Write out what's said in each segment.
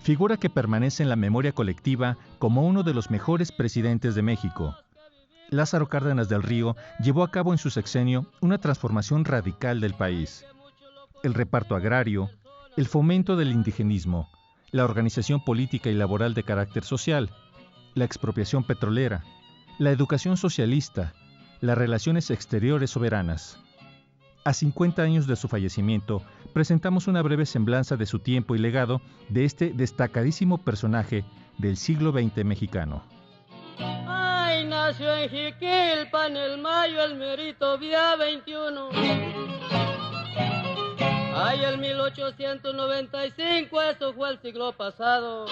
Figura que permanece en la memoria colectiva como uno de los mejores presidentes de México. Lázaro Cárdenas del Río llevó a cabo en su sexenio una transformación radical del país. El reparto agrario, el fomento del indigenismo, la organización política y laboral de carácter social, la expropiación petrolera, la educación socialista, las relaciones exteriores soberanas. A 50 años de su fallecimiento, presentamos una breve semblanza de su tiempo y legado de este destacadísimo personaje del siglo XX mexicano. Ay, nació en Jiquilpan el mayo, el merito día 21. Ay, el 1895, eso fue el siglo pasado.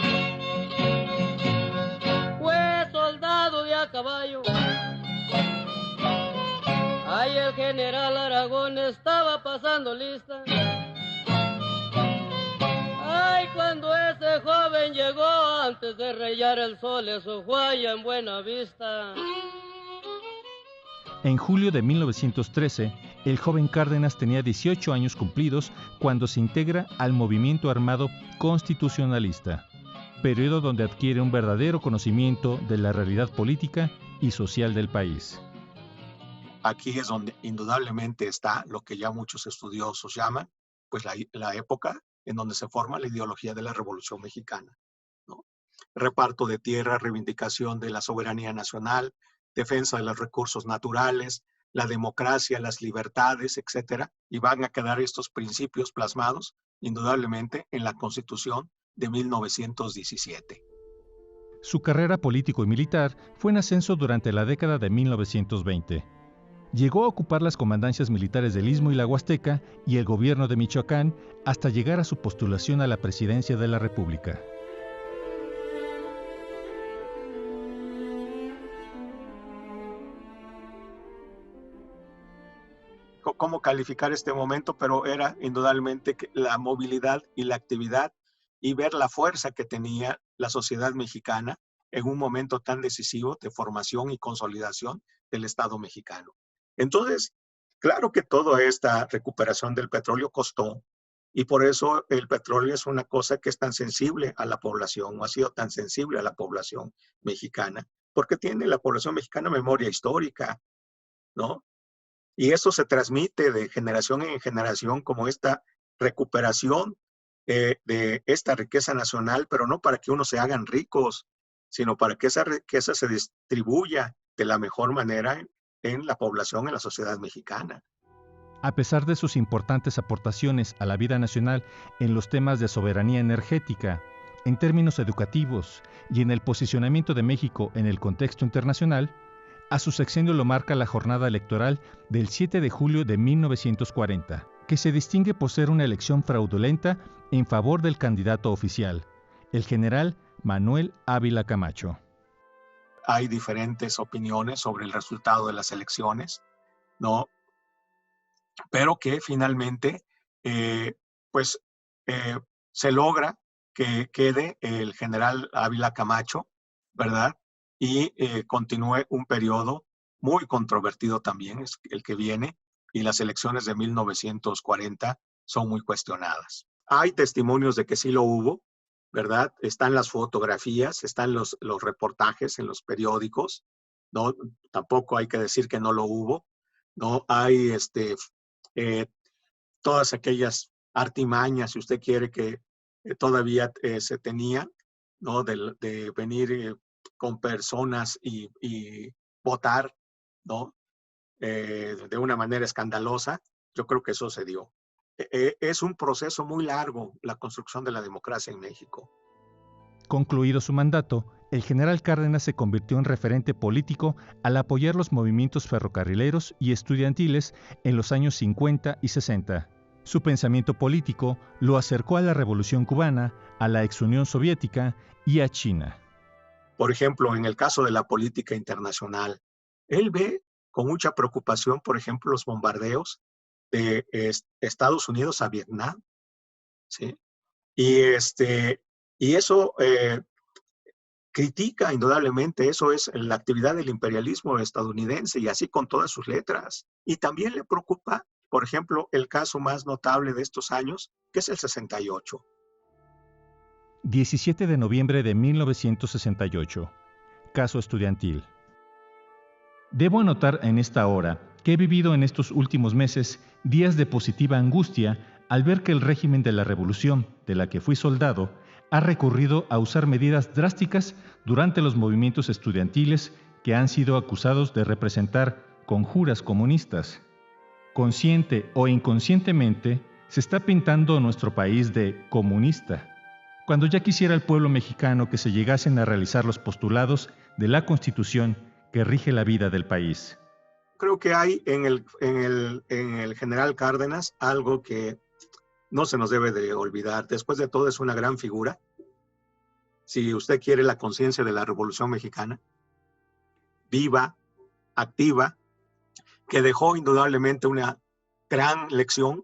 Fue soldado de a caballo. Ay, el general Aragón estaba pasando lista. Ay, cuando ese joven llegó, antes de rayar el sol, eso fue allá en Buenavista. En julio de 1913, el joven Cárdenas tenía 18 años cumplidos cuando se integra al movimiento armado constitucionalista, periodo donde adquiere un verdadero conocimiento de la realidad política y social del país. Aquí es donde indudablemente está lo que ya muchos estudiosos llaman, pues la época en donde se forma la ideología de la Revolución Mexicana, ¿no? Reparto de tierra, reivindicación de la soberanía nacional, defensa de los recursos naturales, la democracia, las libertades, etcétera, y van a quedar estos principios plasmados indudablemente en la Constitución de 1917. Su carrera político y militar fue en ascenso durante la década de 1920. Llegó a ocupar las comandancias militares del Istmo y la Huasteca y el gobierno de Michoacán hasta llegar a su postulación a la presidencia de la República. Cómo calificar este momento, pero era indudablemente la movilidad y la actividad y ver la fuerza que tenía la sociedad mexicana en un momento tan decisivo de formación y consolidación del Estado mexicano. Entonces, claro que toda esta recuperación del petróleo costó, y por eso el petróleo es una cosa que es tan sensible a la población, o ha sido tan sensible a la población mexicana, porque tiene la población mexicana memoria histórica, ¿no? Y eso se transmite de generación en generación como esta recuperación de esta riqueza nacional, pero no para que unos se hagan ricos, sino para que esa riqueza se distribuya de la mejor manera en la población, en la sociedad mexicana. A pesar de sus importantes aportaciones a la vida nacional en los temas de soberanía energética, en términos educativos y en el posicionamiento de México en el contexto internacional, a su sexenio lo marca la jornada electoral del 7 de julio de 1940, que se distingue por ser una elección fraudulenta en favor del candidato oficial, el general Manuel Ávila Camacho. Hay diferentes opiniones sobre el resultado de las elecciones, ¿no? Pero que finalmente, se logra que quede el general Ávila Camacho, ¿verdad? Y continúe un periodo muy controvertido también, es el que viene, y las elecciones de 1940 son muy cuestionadas. Hay testimonios de que sí lo hubo, ¿verdad? Están las fotografías, están los reportajes en los periódicos, ¿no? Tampoco hay que decir que no lo hubo, ¿no? Hay todas aquellas artimañas, si usted quiere, que todavía se tenían, ¿no? De venir con personas y votar, ¿no? De una manera escandalosa. Yo creo que eso se dio. Es un proceso muy largo la construcción de la democracia en México. Concluido su mandato, el general Cárdenas se convirtió en referente político al apoyar los movimientos ferrocarrileros y estudiantiles en los años 50 y 60. Su pensamiento político lo acercó a la Revolución Cubana, a la ex Unión Soviética y a China. Por ejemplo, en el caso de la política internacional, él ve con mucha preocupación, por ejemplo, los bombardeos de Estados Unidos a Vietnam, ¿sí? Y eso critica indudablemente, eso es la actividad del imperialismo estadounidense y así con todas sus letras. Y también le preocupa, por ejemplo, el caso más notable de estos años, que es el 68. 17 de noviembre de 1968. Caso estudiantil. Debo anotar en esta hora que he vivido en estos últimos meses días de positiva angustia al ver que el régimen de la revolución, de la que fui soldado, ha recurrido a usar medidas drásticas durante los movimientos estudiantiles que han sido acusados de representar conjuras comunistas. Consciente o inconscientemente, se está pintando nuestro país de comunista, cuando ya quisiera el pueblo mexicano que se llegasen a realizar los postulados de la Constitución que rige la vida del país. Creo que hay en el general Cárdenas algo que no se nos debe de olvidar. Después de todo, es una gran figura. Si usted quiere la conciencia de la Revolución Mexicana, viva, activa, que dejó indudablemente una gran lección.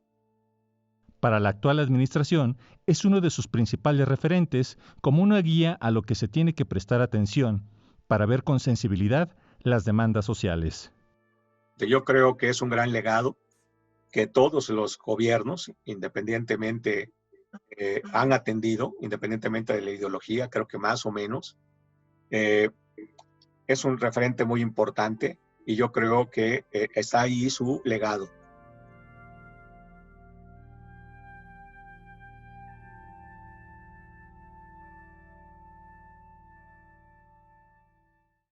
Para la actual administración, es uno de sus principales referentes como una guía a lo que se tiene que prestar atención para ver con sensibilidad las demandas sociales. Yo creo que es un gran legado que todos los gobiernos, independientemente, han atendido, independientemente de la ideología, creo que más o menos. Es un referente muy importante y yo creo que está ahí su legado.